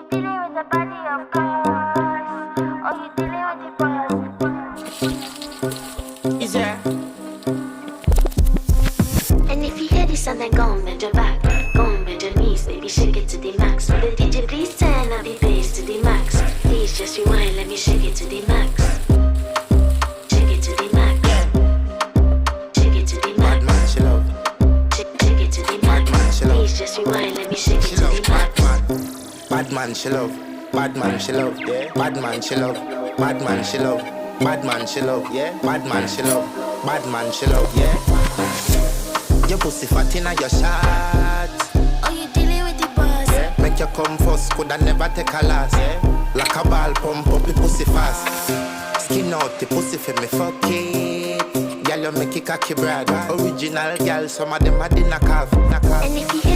dealing with the body, of course. Or you dealing with the boss. Is there? And if you hear this and then go on bend your back, go on bend your knees, baby shake it to the max. Will the DJ please turn up the bass to the max? Please just rewind, let me shake it to the max. Shake it to the max. Shake it to the max. Bad man, she love. Shake it to the max. Please just rewind, let me shake it to the max. Bad man, she love. Bad man, she love. Yeah. Bad man, she love. Bad man, she love. Bad man, she love. Yeah. Bad man, she love. Bad man, she love. Yeah. Your pussy fat inna your shot. Oh, you dealing with the boss? Yeah. Make you come first, coulda never take a last. Yeah. Like a ball pump up the pussy fast. Skin out the pussy for me fuck it. Girl, you make it cocky brag. Original girl, some of them a dinner calf. And if you hear